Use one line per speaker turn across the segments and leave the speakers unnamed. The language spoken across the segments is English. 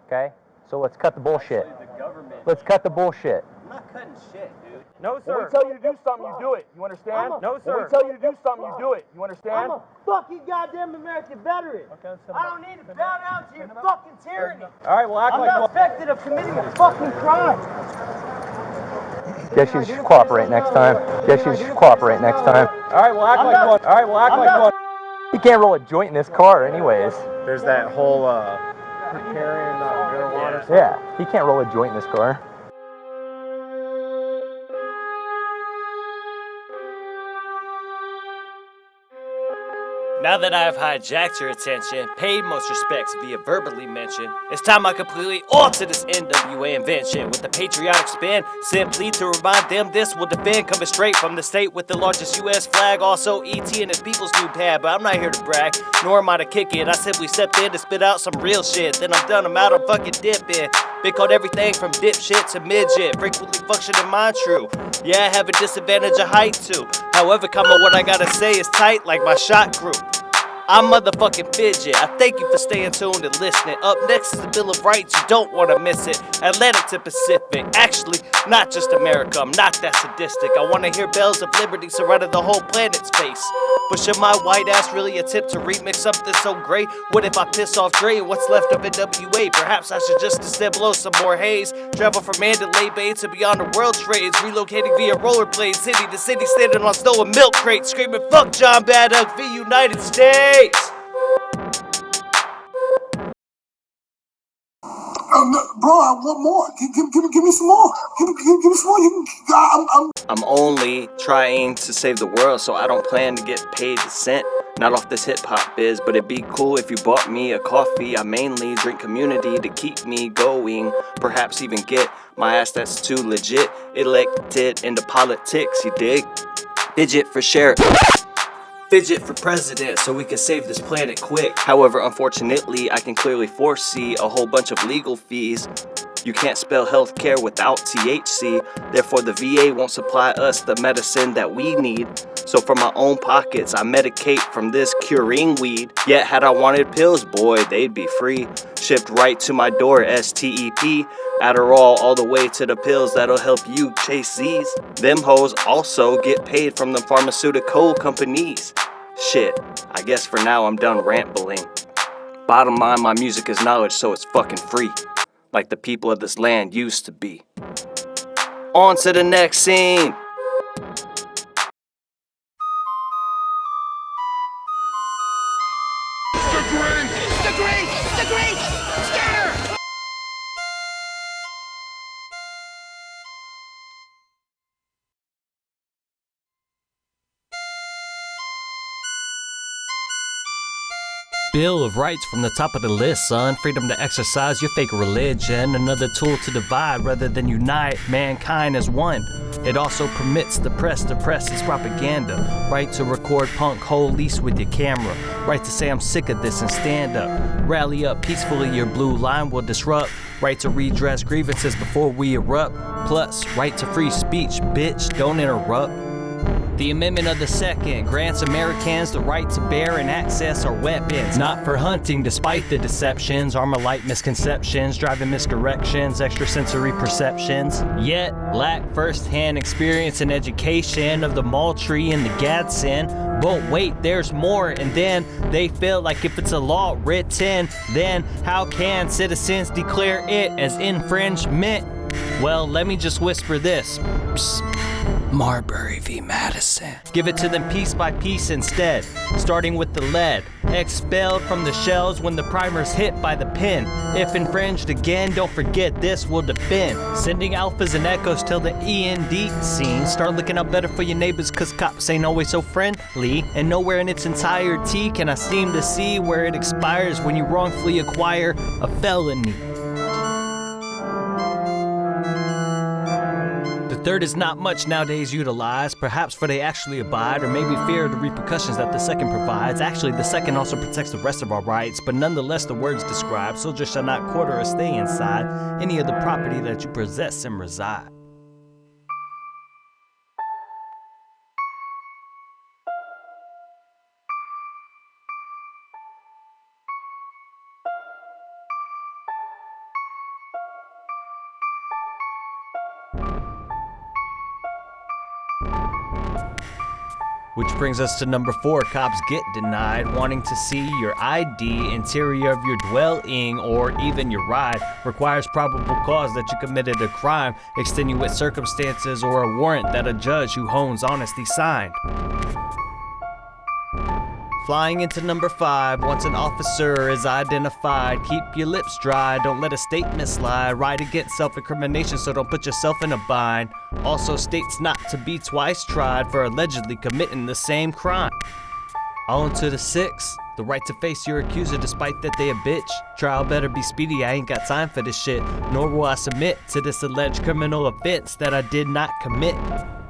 Okay, so let's cut the bullshit. Let's cut the bullshit.
I'm not cutting shit, dude.
No, sir.
When we tell you to do something, you do it. You understand?
No, sir.
When we tell you to do something, you do it. You understand?
I'm a fucking goddamn American veteran. I don't need to bow down to your fucking tyranny.
All right, well, act
I'm
like
not suspected of committing a fucking crime.
Guess you should cooperate next time. Guess you should cooperate next time.
All right, well, act like one. All right, well, act like one.
You can't roll a joint in this car anyways.
There's that whole carrying marijuana.
Yeah, he can't roll a joint in this car.
Now that I have hijacked your attention, paid most respects via verbally mention, it's time I completely alter this NWA invention with a patriotic spin, simply to remind them this will defend, coming straight from the state with the largest U.S. flag, also E.T. and his people's new pad, but I'm not here to brag, nor am I to kick it, I simply stepped in to spit out some real shit, then I'm done, I'm out, I'm fucking dipping. Been called everything from dipshit to midget, frequently functioning mind true. Yeah, I have a disadvantage of height too. However, what I gotta say is tight like my shot group. I'm motherfucking FiDjeT. I thank you for staying tuned and listening. Up next is the Bill of Rights, you don't want to miss it. Atlantic to Pacific, actually, not just America, I'm not that sadistic. I want to hear bells of liberty surrounding the whole planet's face. But should my white ass really attempt to remix something so great? What if I piss off Dre and what's left of NWA? Perhaps I should just instead blow some more haze. Travel from Mandalay Bay to beyond the world trades. Relocating via rollerblades, city to city, standing on stolen milk crates. Screaming, fuck John Bad Ugg v United States!
Bro, I want more. Give me some more. Give me some more.
I'm only trying to save the world, so I don't plan to get paid a cent. Not off this hip-hop biz, but it'd be cool if you bought me a coffee. I mainly drink community to keep me going. Perhaps even get my ass that's too legit elected into politics, you dig? FiDjeT for sheriff. FiDjeT for president so we can save this planet quick. However, unfortunately, I can clearly foresee a whole bunch of legal fees. You can't spell healthcare without THC. Therefore, the VA won't supply us the medicine that we need. So from my own pockets, I medicate from this curing weed. Yet had I wanted pills, boy, they'd be free. Shipped right to my door, STEP. Adderall all the way to the pills that'll help you chase these. Them hoes also get paid from the pharmaceutical companies. Shit, I guess for now I'm done rambling. Bottom line, my music is knowledge, so it's fucking free. Like the people of this land used to be. On to the next scene.
The great scatter!
Bill of Rights from the top of the list, son. Freedom to exercise your fake religion. Another tool to divide rather than unite mankind as one. It also permits the press to press its propaganda. Right to record punk whole lease with your camera. Right to say I'm sick of this and stand up. Rally up peacefully, your blue line will disrupt. Right to redress grievances before we erupt. Plus, right to free speech, bitch, don't interrupt. The Amendment of the Second grants Americans the right to bear and access our weapons, not for hunting despite the deceptions, armor-light misconceptions, driving miscorrections, extrasensory perceptions, yet lack first-hand experience and education of the Moultrie and the Gadsden. But wait, there's more, and then they feel like if it's a law written, then how can citizens declare it as infringement? Well, let me just whisper this. Psst. Marbury v. Madison. Give it to them piece by piece instead, starting with the lead. Expelled from the shells when the primer's hit by the pen. If infringed again, don't forget this will defend. Sending alphas and echoes till the END scene. Start looking out better for your neighbors, cause cops ain't always so friendly. And nowhere in its entirety can I seem to see where it expires when you wrongfully acquire a felony. Third is not much nowadays utilized, perhaps for they actually abide, or maybe fear the repercussions that the second provides. Actually, the second also protects the rest of our rights, but nonetheless the words describe, soldiers shall not quarter or stay inside any of the property that you possess and reside. Which brings us to number 4, cops get denied. Wanting to see your ID, interior of your dwelling, or even your ride requires probable cause that you committed a crime, extenuate circumstances, or a warrant that a judge who hones honesty signed. Flying into number 5, once an officer is identified, keep your lips dry, don't let a statement slide, right against self-incrimination, so don't put yourself in a bind. Also states not to be twice tried for allegedly committing the same crime. On to the 6, the right to face your accuser despite that they a bitch. Trial better be speedy, I ain't got time for this shit, nor will I submit to this alleged criminal offense that I did not commit.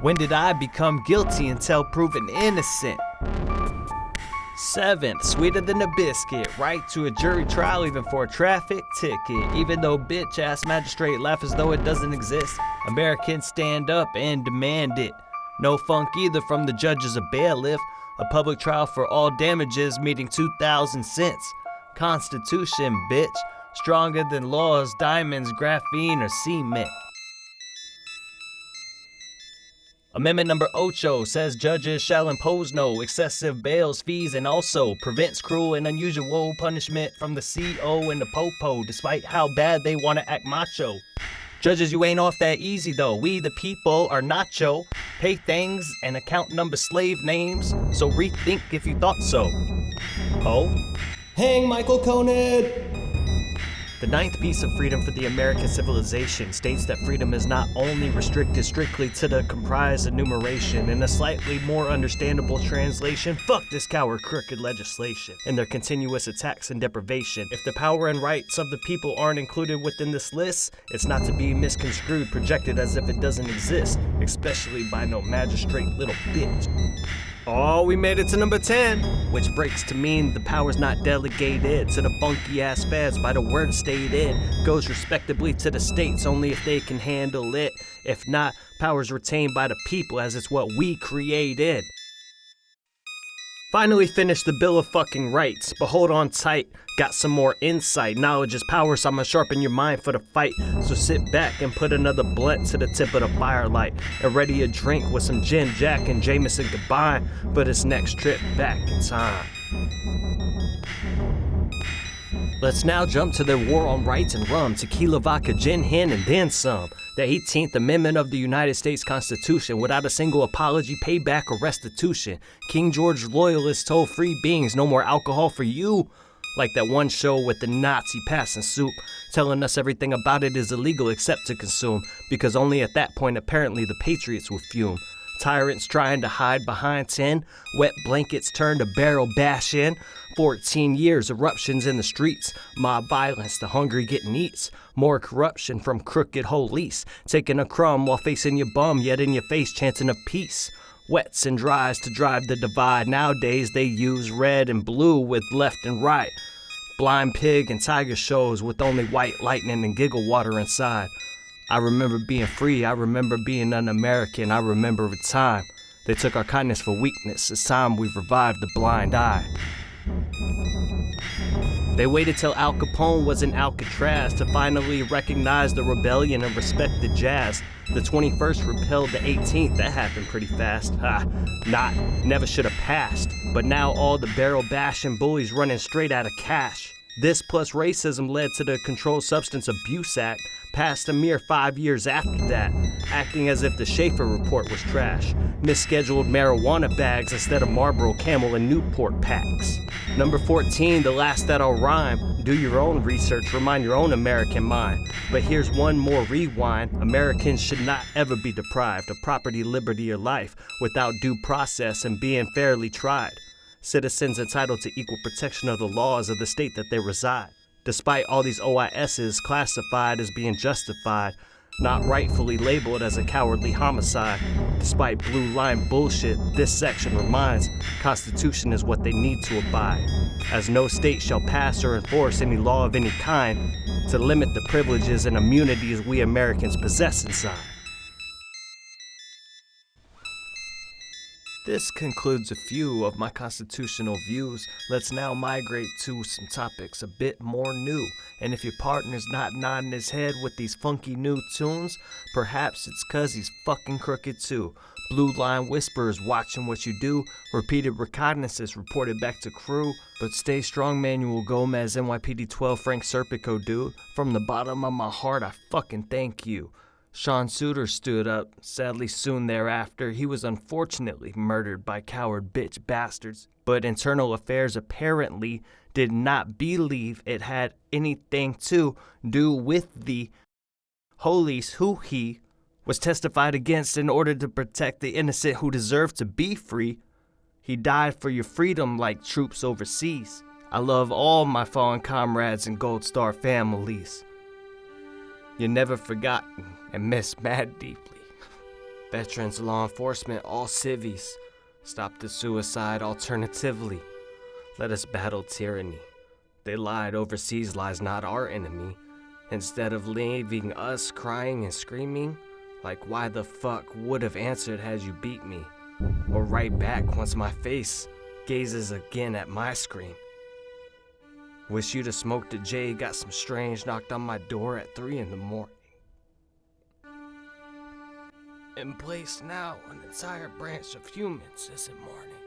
When did I become guilty until proven innocent? 7th, sweeter than a biscuit, right to a jury trial even for a traffic ticket. Even though bitch-ass magistrate laugh as though it doesn't exist, Americans stand up and demand it. No funk either from the judges of bailiff, a public trial for all damages meeting 2,000 cents. Constitution, bitch, stronger than laws, diamonds, graphene, or cement. Amendment number Ocho says judges shall impose no excessive bails, fees, and also prevents cruel and unusual punishment from the CO and the popo, despite how bad they want to act macho. Judges, you ain't off that easy though. We the people are nacho, pay things and account number slave names, so rethink if you thought so. Oh? Hang Michael Conant! The 9th piece of freedom for the American civilization states that freedom is not only restricted strictly to the comprised enumeration. In a slightly more understandable translation, fuck this coward crooked legislation and their continuous attacks and deprivation. If the power and rights of the people aren't included within this list, it's not to be misconstrued, projected as if it doesn't exist, especially by no magistrate little bitch. Oh, we made it to number 10, which breaks to mean the power's not delegated to the funky ass feds by the word stated. Goes respectably to the states only if they can handle it. If not, power's retained by the people as it's what we created. Finally finished the Bill of fucking Rights, but hold on tight, got some more insight. Knowledge is power, so I'ma sharpen your mind for the fight. So sit back and put another blunt to the tip of the firelight, and ready a drink with some gin, Jack, and Jameson combined for this next trip back in time. Let's now jump to their war on rights and rum, tequila, vodka, gin, hen, and then some. The 18th Amendment of the United States Constitution, without a single apology, payback, or restitution. King George loyalists told free beings no more alcohol for you. Like that one show with the Nazi passing soup, telling us everything about it is illegal except to consume, because only at that point apparently the patriots will fume. Tyrants trying to hide behind 10, wet blankets turned to barrel bash in. 14 years, eruptions in the streets, mob violence, the hungry getting eats. More corruption from crooked police, taking a crumb while facing your bum, yet in your face chanting of peace. Wets and dries to drive the divide, nowadays they use red and blue with left and right. Blind pig and tiger shows with only white lightning and giggle water inside. I remember being free, I remember being un-American, I remember a time they took our kindness for weakness. It's time we've revived the blind eye. They waited till Al Capone was in Alcatraz to finally recognize the rebellion and respect the jazz. The 21st repelled the 18th, that happened pretty fast. Never should have passed. But now all the barrel bashing bullies running straight out of cash. This plus racism led to the Controlled Substance Abuse Act, passed a mere 5 years after that, acting as if the Shafer report was trash. Misscheduled marijuana bags instead of Marlboro, Camel, and Newport packs. Number 14, the last that'll rhyme. Do your own research, remind your own American mind. But here's one more rewind. Americans should not ever be deprived of property, liberty, or life without due process and being fairly tried. Citizens entitled to equal protection of the laws of the state that they reside. Despite all these OISs classified as being justified, not rightfully labeled as a cowardly homicide. Despite blue line bullshit, this section reminds Constitution is what they need to abide, as no state shall pass or enforce any law of any kind to limit the privileges and immunities we Americans possess inside. This concludes a few of my constitutional views. Let's now migrate to some topics a bit more new. And if your partner's not nodding his head with these funky new tunes, perhaps it's cause he's fucking crooked too. Blue line whisperers watching what you do. Repeated reconnaissance reported back to crew. But stay strong, Manuel Gomez, NYPD 12, Frank Serpico, dude. From the bottom of my heart, I fucking thank you. Sean Suter stood up. Sadly, soon thereafter, he was unfortunately murdered by coward bitch bastards. But Internal Affairs apparently did not believe it had anything to do with the holies who he was testified against in order to protect the innocent who deserved to be free. He died for your freedom like troops overseas. I love all my fallen comrades and Gold Star families. You're never forgotten and missed mad deeply. Veterans, law enforcement, all civvies, stop the suicide alternatively. Let us battle tyranny. They lied, overseas lies not our enemy. Instead of leaving us crying and screaming, like why the fuck would have answered had you beat me? Or right back once my face gazes again at my screen. Wish you'd have smoked a J, got some strange, knocked on my door at 3 in the morning. In place now, an entire branch of humans isn't mourning.